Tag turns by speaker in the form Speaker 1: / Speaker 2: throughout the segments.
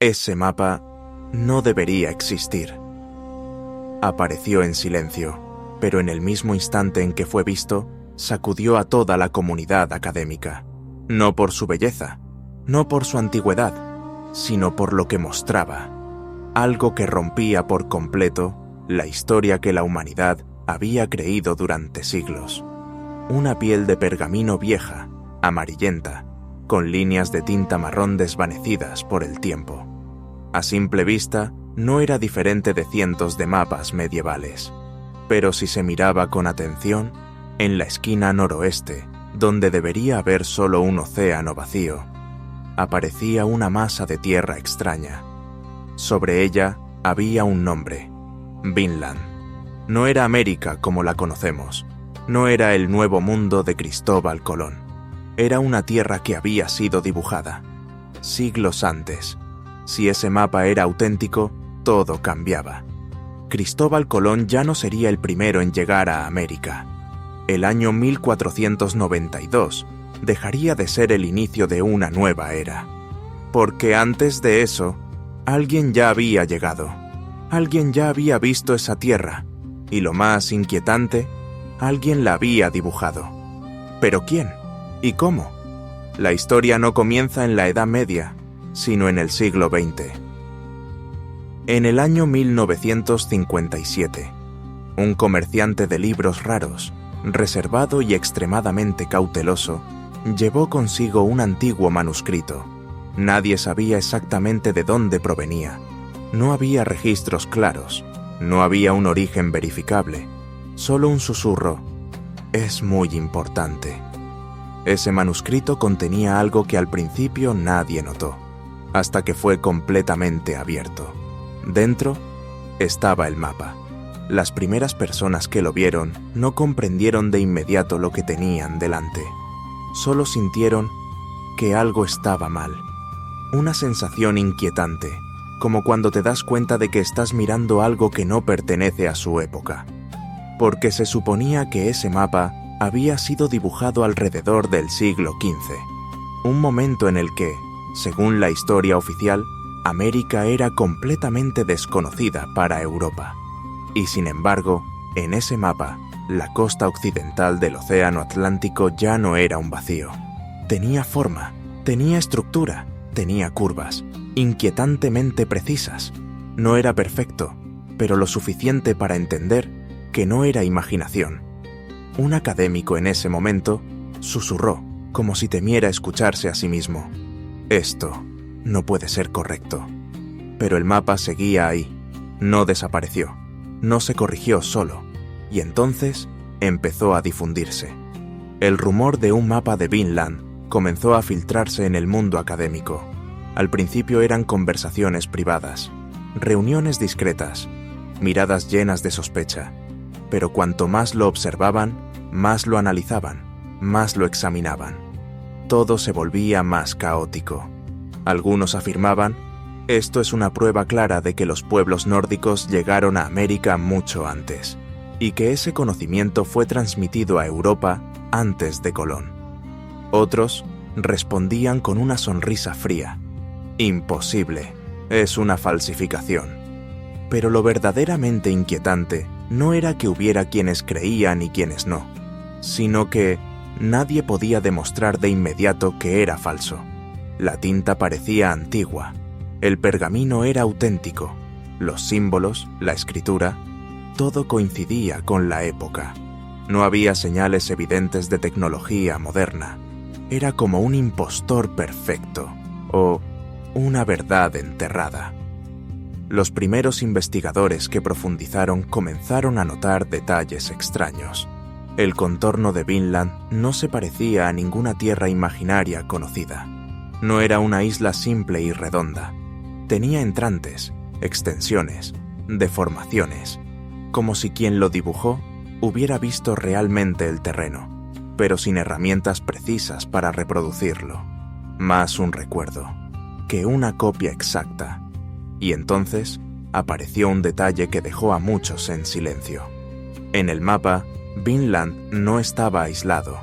Speaker 1: Ese mapa no debería existir. Apareció en silencio, pero en el mismo instante en que fue visto, sacudió a toda la comunidad académica. No por su belleza, no por su antigüedad, sino por lo que mostraba. Algo que rompía por completo la historia que la humanidad había creído durante siglos. Una piel de pergamino vieja, amarillenta, con líneas de tinta marrón desvanecidas por el tiempo. A simple vista, no era diferente de cientos de mapas medievales. Pero si se miraba con atención, en la esquina noroeste, donde debería haber solo un océano vacío, aparecía una masa de tierra extraña. Sobre ella había un nombre: Vinland. No era América como la conocemos, no era el Nuevo Mundo de Cristóbal Colón. Era una tierra que había sido dibujada siglos antes. Si ese mapa era auténtico, todo cambiaba. Cristóbal Colón ya no sería el primero en llegar a América. El año 1492 dejaría de ser el inicio de una nueva era. Porque antes de eso, alguien ya había llegado. Alguien ya había visto esa tierra. Y lo más inquietante, alguien la había dibujado. ¿Pero quién? ¿Y cómo? La historia no comienza en la Edad Media, sino en el siglo XX. En el año 1957, un comerciante de libros raros, reservado y extremadamente cauteloso, llevó consigo un antiguo manuscrito. Nadie sabía exactamente de dónde provenía. No había registros claros, no había un origen verificable, solo un susurro: es muy importante. Ese manuscrito contenía algo que al principio nadie notó, hasta que fue completamente abierto. Dentro estaba el mapa. Las primeras personas que lo vieron no comprendieron de inmediato lo que tenían delante. Solo sintieron que algo estaba mal. Una sensación inquietante, como cuando te das cuenta de que estás mirando algo que no pertenece a su época. Porque se suponía que ese mapa había sido dibujado alrededor del siglo XV, un momento en el que, según la historia oficial, América era completamente desconocida para Europa. Y sin embargo, en ese mapa, la costa occidental del Océano Atlántico ya no era un vacío. Tenía forma, tenía estructura, tenía curvas, inquietantemente precisas. No era perfecto, pero lo suficiente para entender que no era imaginación. Un académico en ese momento susurró, como si temiera escucharse a sí mismo: esto no puede ser correcto. Pero el mapa seguía ahí, no desapareció, no se corrigió solo, y entonces empezó a difundirse. El rumor de un mapa de Vinland comenzó a filtrarse en el mundo académico. Al principio eran conversaciones privadas, reuniones discretas, miradas llenas de sospecha, pero cuanto más lo observaban, más lo analizaban, más lo examinaban. Todo se volvía más caótico. Algunos afirmaban: esto es una prueba clara de que los pueblos nórdicos llegaron a América mucho antes, y que ese conocimiento fue transmitido a Europa antes de Colón. Otros respondían con una sonrisa fría: imposible, es una falsificación. Pero lo verdaderamente inquietante no era que hubiera quienes creían y quienes no, sino que nadie podía demostrar de inmediato que era falso. La tinta parecía antigua, el pergamino era auténtico, los símbolos, la escritura, todo coincidía con la época. No había señales evidentes de tecnología moderna. Era como un impostor perfecto, o una verdad enterrada. Los primeros investigadores que profundizaron comenzaron a notar detalles extraños. El contorno de Vinland no se parecía a ninguna tierra imaginaria conocida. No era una isla simple y redonda. Tenía entrantes, extensiones, deformaciones, como si quien lo dibujó hubiera visto realmente el terreno, pero sin herramientas precisas para reproducirlo. Más un recuerdo que una copia exacta. Y entonces apareció un detalle que dejó a muchos en silencio. En el mapa, Vinland no estaba aislado.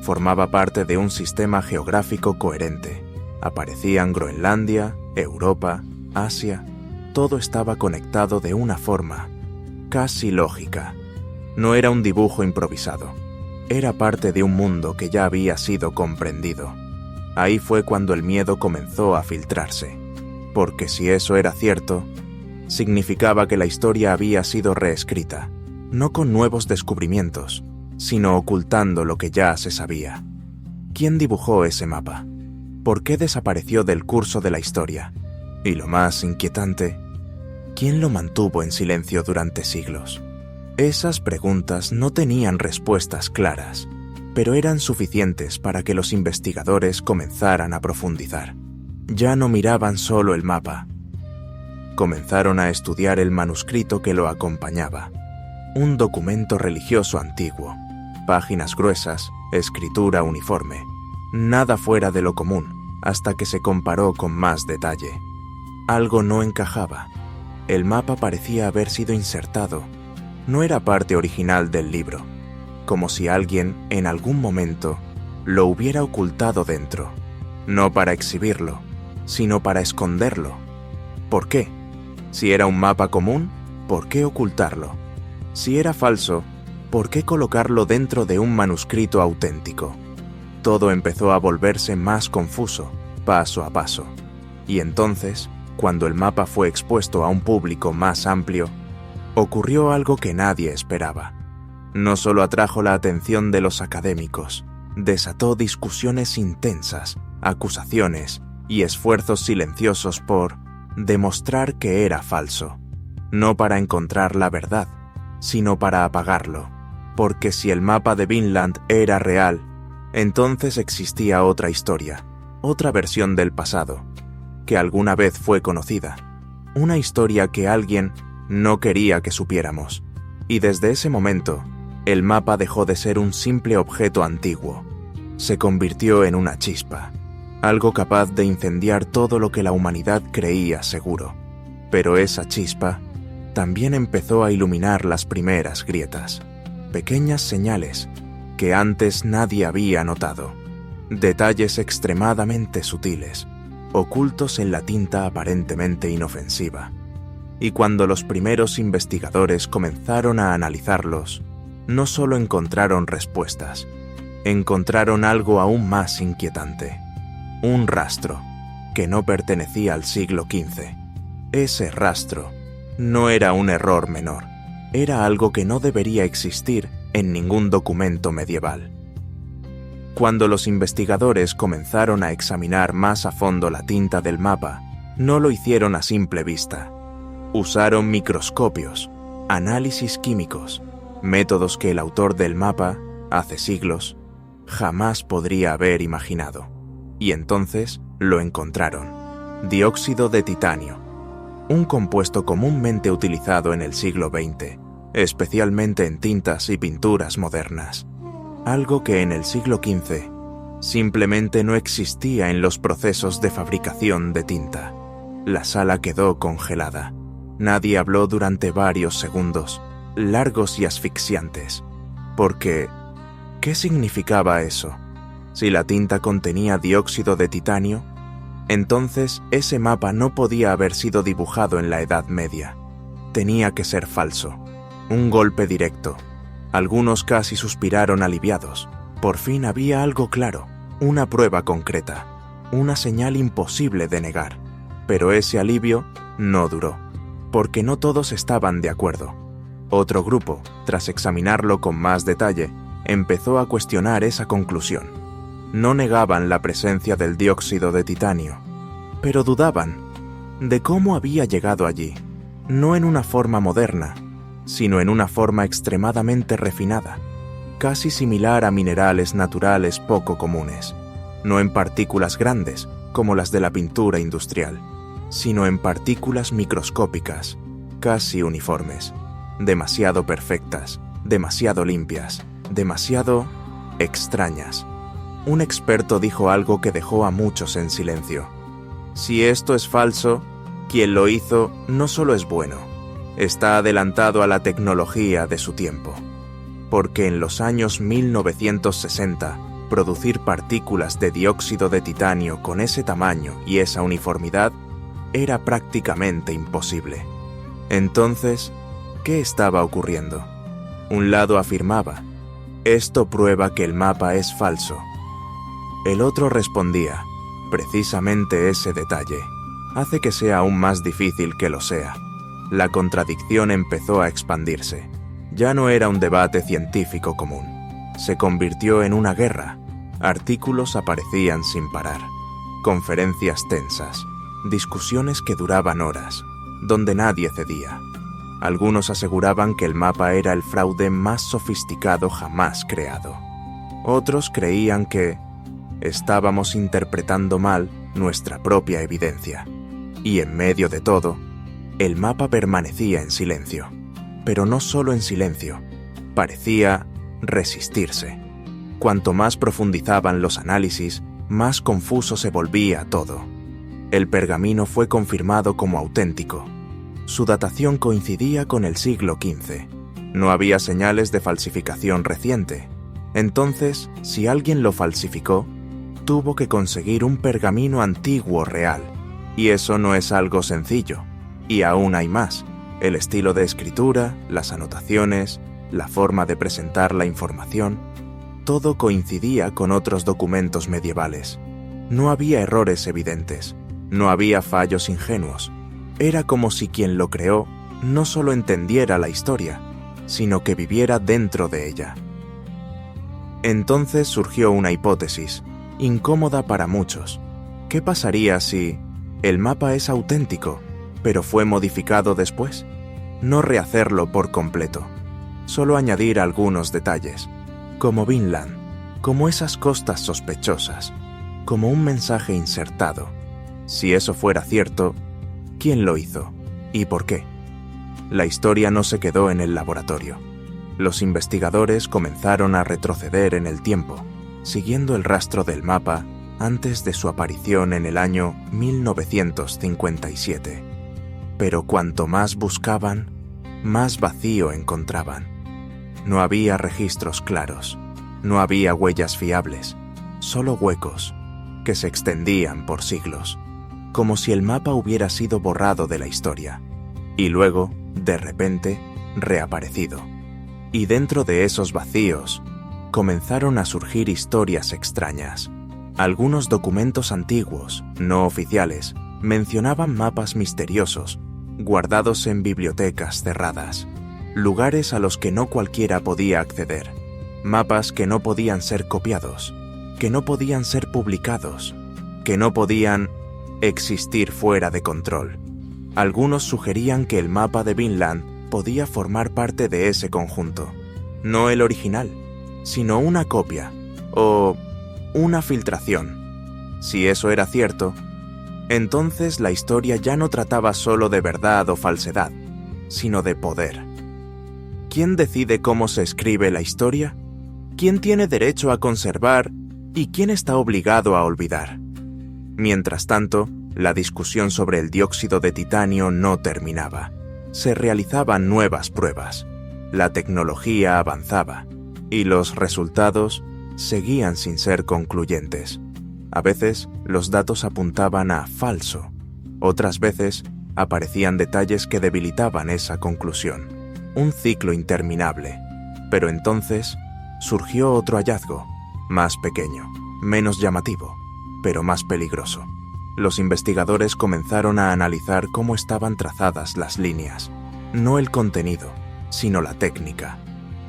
Speaker 1: Formaba parte de un sistema geográfico coherente. Aparecían Groenlandia, Europa, Asia, todo estaba conectado de una forma casi lógica. No era un dibujo improvisado. Era parte de un mundo que ya había sido comprendido. Ahí fue cuando el miedo comenzó a filtrarse. Porque si eso era cierto, significaba que la historia había sido reescrita, no con nuevos descubrimientos, sino ocultando lo que ya se sabía. ¿Quién dibujó ese mapa? ¿Por qué desapareció del curso de la historia? Y lo más inquietante, ¿quién lo mantuvo en silencio durante siglos? Esas preguntas no tenían respuestas claras, pero eran suficientes para que los investigadores comenzaran a profundizar. Ya no miraban solo el mapa. Comenzaron a estudiar el manuscrito que lo acompañaba. Un documento religioso antiguo, páginas gruesas, escritura uniforme. Nada fuera de lo común, hasta que se comparó con más detalle. Algo no encajaba. El mapa parecía haber sido insertado. No era parte original del libro, como si alguien, en algún momento, lo hubiera ocultado dentro. No para exhibirlo, sino para esconderlo. ¿Por qué? Si era un mapa común, ¿por qué ocultarlo? Si era falso, ¿por qué colocarlo dentro de un manuscrito auténtico? Todo empezó a volverse más confuso, paso a paso. Y entonces, cuando el mapa fue expuesto a un público más amplio, ocurrió algo que nadie esperaba. No solo atrajo la atención de los académicos, desató discusiones intensas, acusaciones y esfuerzos silenciosos por demostrar que era falso. No para encontrar la verdad, sino para apagarlo. Porque si el mapa de Vinland era real, entonces existía otra historia, otra versión del pasado, que alguna vez fue conocida. Una historia que alguien no quería que supiéramos. Y desde ese momento, el mapa dejó de ser un simple objeto antiguo. Se convirtió en una chispa, algo capaz de incendiar todo lo que la humanidad creía seguro. Pero esa chispa también empezó a iluminar las primeras grietas, pequeñas señales que antes nadie había notado, detalles extremadamente sutiles, ocultos en la tinta aparentemente inofensiva. Y cuando los primeros investigadores comenzaron a analizarlos, no solo encontraron respuestas, encontraron algo aún más inquietante. Un rastro que no pertenecía al siglo XV. Ese rastro no era un error menor, era algo que no debería existir en ningún documento medieval. Cuando los investigadores comenzaron a examinar más a fondo la tinta del mapa, no lo hicieron a simple vista. Usaron microscopios, análisis químicos, métodos que el autor del mapa, hace siglos, jamás podría haber imaginado. Y entonces lo encontraron. Dióxido de titanio, un compuesto comúnmente utilizado en el siglo XX, especialmente en tintas y pinturas modernas. Algo que en el siglo XV simplemente no existía en los procesos de fabricación de tinta. La sala quedó congelada. Nadie habló durante varios segundos, largos y asfixiantes. Porque, ¿qué significaba eso? Si la tinta contenía dióxido de titanio, entonces ese mapa no podía haber sido dibujado en la Edad Media. Tenía que ser falso. Un golpe directo. Algunos casi suspiraron aliviados. Por fin había algo claro, una prueba concreta, una señal imposible de negar. Pero ese alivio no duró, porque no todos estaban de acuerdo. Otro grupo, tras examinarlo con más detalle, empezó a cuestionar esa conclusión. No negaban la presencia del dióxido de titanio, pero dudaban de cómo había llegado allí, no en una forma moderna, sino en una forma extremadamente refinada, casi similar a minerales naturales poco comunes, no en partículas grandes como las de la pintura industrial, sino en partículas microscópicas, casi uniformes, demasiado perfectas, demasiado limpias, demasiado extrañas. Un experto dijo algo que dejó a muchos en silencio. Si esto es falso, quien lo hizo no solo es bueno, está adelantado a la tecnología de su tiempo. Porque en los años 1960, producir partículas de dióxido de titanio con ese tamaño y esa uniformidad era prácticamente imposible. Entonces, ¿qué estaba ocurriendo? Un lado afirmaba: esto prueba que el mapa es falso. El otro respondía: precisamente ese detalle hace que sea aún más difícil que lo sea. La contradicción empezó a expandirse. Ya no era un debate científico común. Se convirtió en una guerra. Artículos aparecían sin parar. Conferencias tensas. Discusiones que duraban horas, donde nadie cedía. Algunos aseguraban que el mapa era el fraude más sofisticado jamás creado. Otros creían que estábamos interpretando mal nuestra propia evidencia. Y en medio de todo, el mapa permanecía en silencio. Pero no solo en silencio, parecía resistirse. Cuanto más profundizaban los análisis, más confuso se volvía todo. El pergamino fue confirmado como auténtico. Su datación coincidía con el siglo XV. No había señales de falsificación reciente. Entonces, si alguien lo falsificó, tuvo que conseguir un pergamino antiguo real. Y eso no es algo sencillo. Y aún hay más. El estilo de escritura, las anotaciones, la forma de presentar la información, todo coincidía con otros documentos medievales. No había errores evidentes, no había fallos ingenuos. Era como si quien lo creó no solo entendiera la historia, sino que viviera dentro de ella. Entonces surgió una hipótesis, incómoda para muchos. ¿Qué pasaría si el mapa es auténtico, pero fue modificado después? No rehacerlo por completo, solo añadir algunos detalles, como Vinland, como esas costas sospechosas, como un mensaje insertado. Si eso fuera cierto, ¿quién lo hizo? ¿Y por qué? La historia no se quedó en el laboratorio. Los investigadores comenzaron a retroceder en el tiempo, siguiendo el rastro del mapa antes de su aparición en el año 1957. Pero cuanto más buscaban, más vacío encontraban. No había registros claros, no había huellas fiables, solo huecos que se extendían por siglos, como si el mapa hubiera sido borrado de la historia, y luego, de repente, reaparecido. Y dentro de esos vacíos, comenzaron a surgir historias extrañas. Algunos documentos antiguos, no oficiales, mencionaban mapas misteriosos, guardados en bibliotecas cerradas, lugares a los que no cualquiera podía acceder, mapas que no podían ser copiados, que no podían ser publicados, que no podían existir fuera de control. Algunos sugerían que el mapa de Vinland podía formar parte de ese conjunto, no el original, sino una copia o una filtración. Si eso era cierto, entonces la historia ya no trataba solo de verdad o falsedad, sino de poder. ¿Quién decide cómo se escribe la historia? ¿Quién tiene derecho a conservar y quién está obligado a olvidar? Mientras tanto, la discusión sobre el dióxido de titanio no terminaba. Se realizaban nuevas pruebas. La tecnología avanzaba y los resultados seguían sin ser concluyentes. A veces, los datos apuntaban a falso. Otras veces, aparecían detalles que debilitaban esa conclusión. Un ciclo interminable. Pero entonces, surgió otro hallazgo, más pequeño, menos llamativo, pero más peligroso. Los investigadores comenzaron a analizar cómo estaban trazadas las líneas. No el contenido, sino la técnica.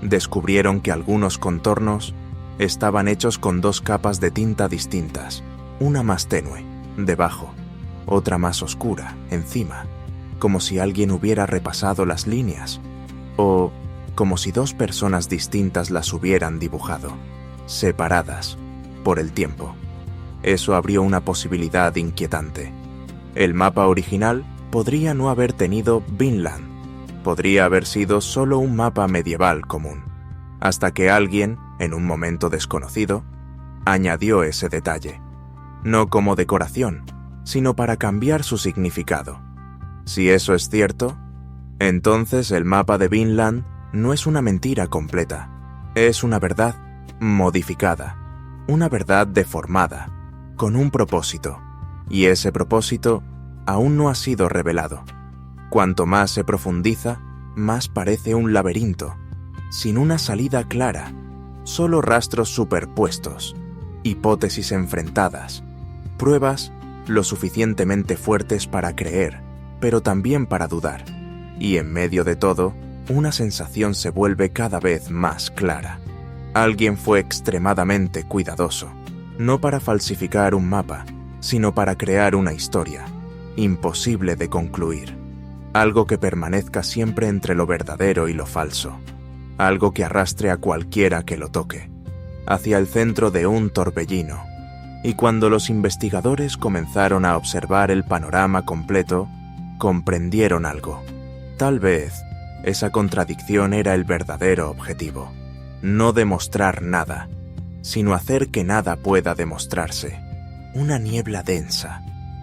Speaker 1: Descubrieron que algunos contornos estaban hechos con dos capas de tinta distintas, una más tenue, debajo, otra más oscura, encima, como si alguien hubiera repasado las líneas, o como si dos personas distintas las hubieran dibujado, separadas por el tiempo. Eso abrió una posibilidad inquietante. El mapa original podría no haber tenido Vinland, podría haber sido solo un mapa medieval común, hasta que alguien, en un momento desconocido, añadió ese detalle, no como decoración, sino para cambiar su significado. Si eso es cierto, entonces el mapa de Vinland no es una mentira completa, es una verdad modificada, una verdad deformada, con un propósito, y ese propósito aún no ha sido revelado. Cuanto más se profundiza, más parece un laberinto, sin una salida clara, solo rastros superpuestos, hipótesis enfrentadas, pruebas lo suficientemente fuertes para creer, pero también para dudar. Y en medio de todo, una sensación se vuelve cada vez más clara. Alguien fue extremadamente cuidadoso, no para falsificar un mapa, sino para crear una historia, imposible de concluir. Algo que permanezca siempre entre lo verdadero y lo falso. Algo que arrastre a cualquiera que lo toque, hacia el centro de un torbellino. Y cuando los investigadores comenzaron a observar el panorama completo, comprendieron algo. Tal vez esa contradicción era el verdadero objetivo. No demostrar nada, sino hacer que nada pueda demostrarse. Una niebla densa,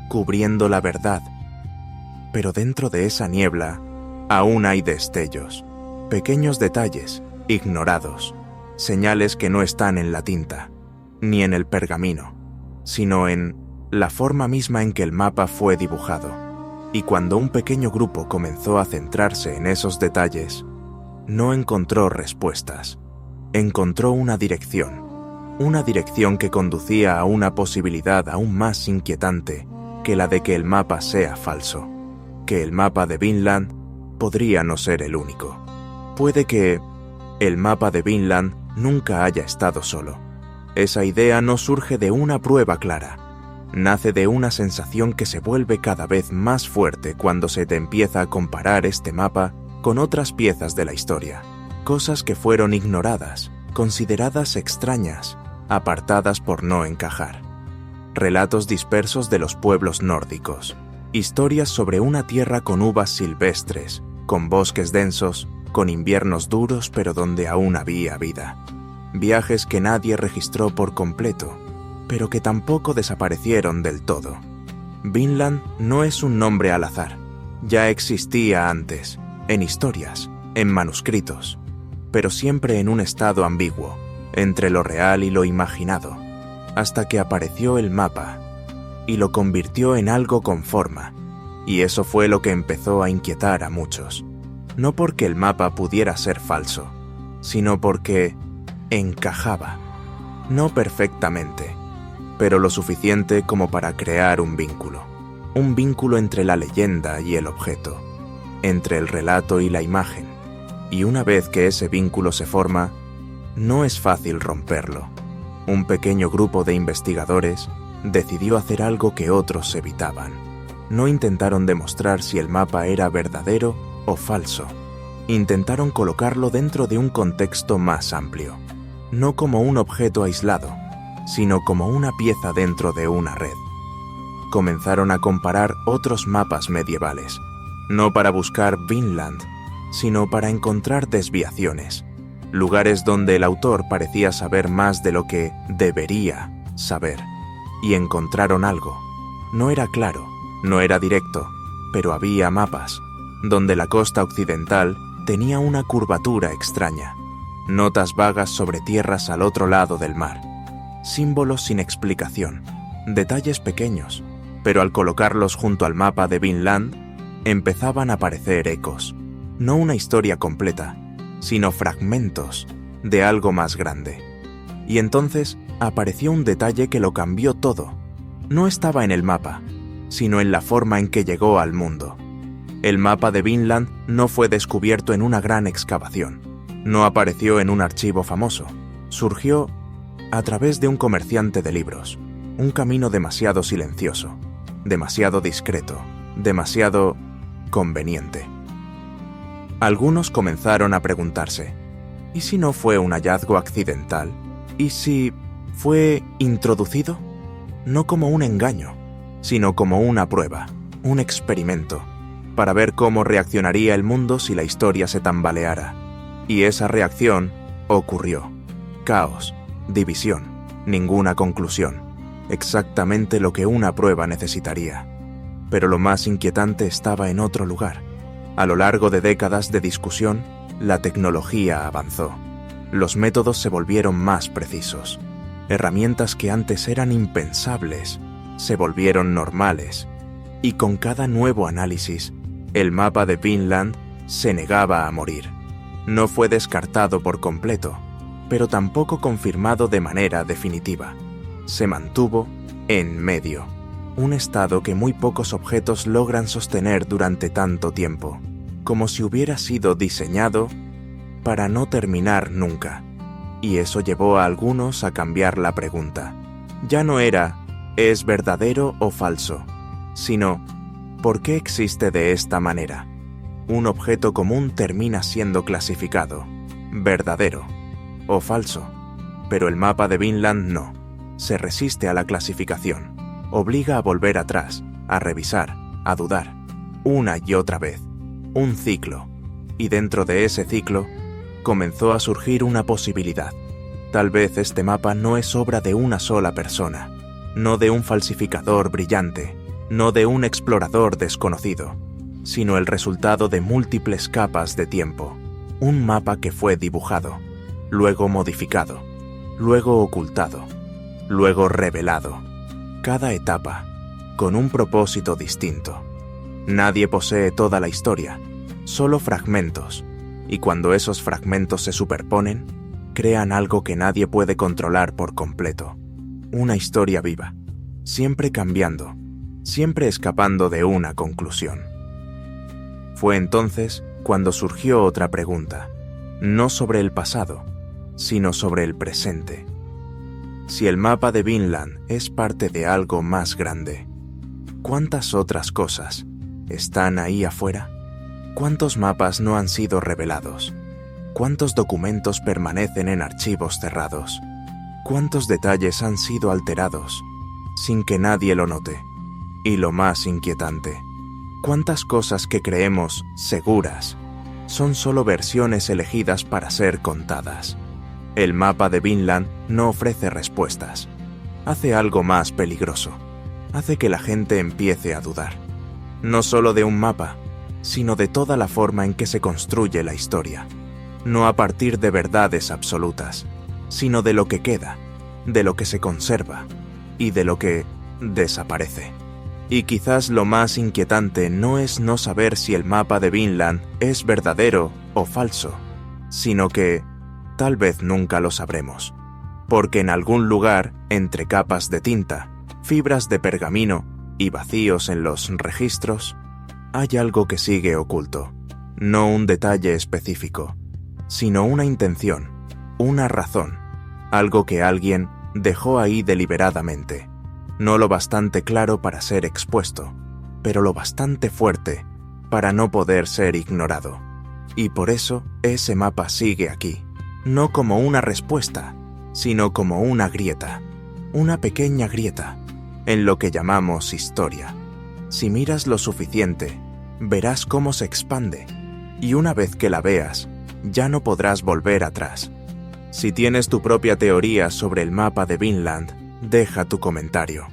Speaker 1: cubriendo la verdad. Pero dentro de esa niebla, aún hay destellos, pequeños detalles, ignorados, señales que no están en la tinta, ni en el pergamino, sino en la forma misma en que el mapa fue dibujado. Y cuando un pequeño grupo comenzó a centrarse en esos detalles, no encontró respuestas. Encontró una dirección que conducía a una posibilidad aún más inquietante que la de que el mapa sea falso, que el mapa de Vinland podría no ser el único. Puede que el mapa de Vinland nunca haya estado solo. Esa idea no surge de una prueba clara, nace de una sensación que se vuelve cada vez más fuerte cuando se te empieza a comparar este mapa con otras piezas de la historia, cosas que fueron ignoradas, consideradas extrañas, apartadas por no encajar. Relatos dispersos de los pueblos nórdicos, historias sobre una tierra con uvas silvestres, con bosques densos, con inviernos duros pero donde aún había vida. Viajes que nadie registró por completo, pero que tampoco desaparecieron del todo. Vinland no es un nombre al azar, ya existía antes, en historias, en manuscritos, pero siempre en un estado ambiguo, entre lo real y lo imaginado, hasta que apareció el mapa y lo convirtió en algo con forma, y eso fue lo que empezó a inquietar a muchos, no porque el mapa pudiera ser falso, sino porque encajaba, no perfectamente, pero lo suficiente como para crear un vínculo entre la leyenda y el objeto, entre el relato y la imagen, y una vez que ese vínculo se forma, no es fácil romperlo. Un pequeño grupo de investigadores decidió hacer algo que otros evitaban. No intentaron demostrar si el mapa era verdadero o falso. Intentaron colocarlo dentro de un contexto más amplio, no como un objeto aislado, sino como una pieza dentro de una red. Comenzaron a comparar otros mapas medievales, no para buscar Vinland, sino para encontrar desviaciones, lugares donde el autor parecía saber más de lo que debería saber, y encontraron algo. No era claro, no era directo, pero había mapas, donde la costa occidental tenía una curvatura extraña, notas vagas sobre tierras al otro lado del mar, símbolos sin explicación, detalles pequeños, pero al colocarlos junto al mapa de Vinland, empezaban a aparecer ecos, no una historia completa, sino fragmentos de algo más grande. Y entonces apareció un detalle que lo cambió todo. No estaba en el mapa, sino en la forma en que llegó al mundo. El mapa de Vinland no fue descubierto en una gran excavación, no apareció en un archivo famoso, surgió a través de un comerciante de libros, un camino demasiado silencioso, demasiado discreto, demasiado conveniente. Algunos comenzaron a preguntarse, ¿y si no fue un hallazgo accidental? ¿Y si fue introducido? No como un engaño, sino como una prueba, un experimento, para ver cómo reaccionaría el mundo si la historia se tambaleara. Y esa reacción ocurrió. Caos, división, ninguna conclusión. Exactamente lo que una prueba necesitaría. Pero lo más inquietante estaba en otro lugar. A lo largo de décadas de discusión, la tecnología avanzó. Los métodos se volvieron más precisos. Herramientas que antes eran impensables se volvieron normales. y con cada nuevo análisis, el mapa de Vinland se negaba a morir. No fue descartado por completo, pero tampoco confirmado de manera definitiva. Se mantuvo en medio, un estado que muy pocos objetos logran sostener durante tanto tiempo, como si hubiera sido diseñado para no terminar nunca. Y eso llevó a algunos a cambiar la pregunta. Ya no era ¿es verdadero o falso?, sino ¿por qué existe de esta manera? Un objeto común termina siendo clasificado verdadero o falso, pero el mapa de Vinland no. Se resiste a la clasificación, obliga a volver atrás, a revisar, a dudar, una y otra vez. Un ciclo, y dentro de ese ciclo comenzó a surgir una posibilidad. Tal vez este mapa no es obra de una sola persona, no de un falsificador brillante, no de un explorador desconocido, sino el resultado de múltiples capas de tiempo. Un mapa que fue dibujado, luego modificado, luego ocultado, luego revelado. Cada etapa, con un propósito distinto. Nadie posee toda la historia, solo fragmentos, y cuando esos fragmentos se superponen, crean algo que nadie puede controlar por completo. Una historia viva, siempre cambiando, siempre escapando de una conclusión. Fue entonces cuando surgió otra pregunta, no sobre el pasado, sino sobre el presente. Si el mapa de Vinland es parte de algo más grande, ¿cuántas otras cosas están ahí afuera? ¿Cuántos mapas no han sido revelados? ¿Cuántos documentos permanecen en archivos cerrados? ¿Cuántos detalles han sido alterados sin que nadie lo note? Y lo más inquietante, ¿cuántas cosas que creemos seguras son solo versiones elegidas para ser contadas? El mapa de Vinland no ofrece respuestas. Hace algo más peligroso. Hace que la gente empiece a dudar. No solo de un mapa, sino de toda la forma en que se construye la historia. No a partir de verdades absolutas, sino de lo que queda, de lo que se conserva y de lo que desaparece. Y quizás lo más inquietante no es no saber si el mapa de Vinland es verdadero o falso, sino que tal vez nunca lo sabremos, porque en algún lugar, entre capas de tinta, fibras de pergamino y vacíos en los registros, hay algo que sigue oculto, no un detalle específico, sino una intención, una razón, algo que alguien dejó ahí deliberadamente, no lo bastante claro para ser expuesto, pero lo bastante fuerte para no poder ser ignorado. Y por eso ese mapa sigue aquí, no como una respuesta, sino como una grieta, una pequeña grieta, en lo que llamamos historia. Si miras lo suficiente, verás cómo se expande, y una vez que la veas, ya no podrás volver atrás. Si tienes tu propia teoría sobre el mapa de Vinland, deja tu comentario.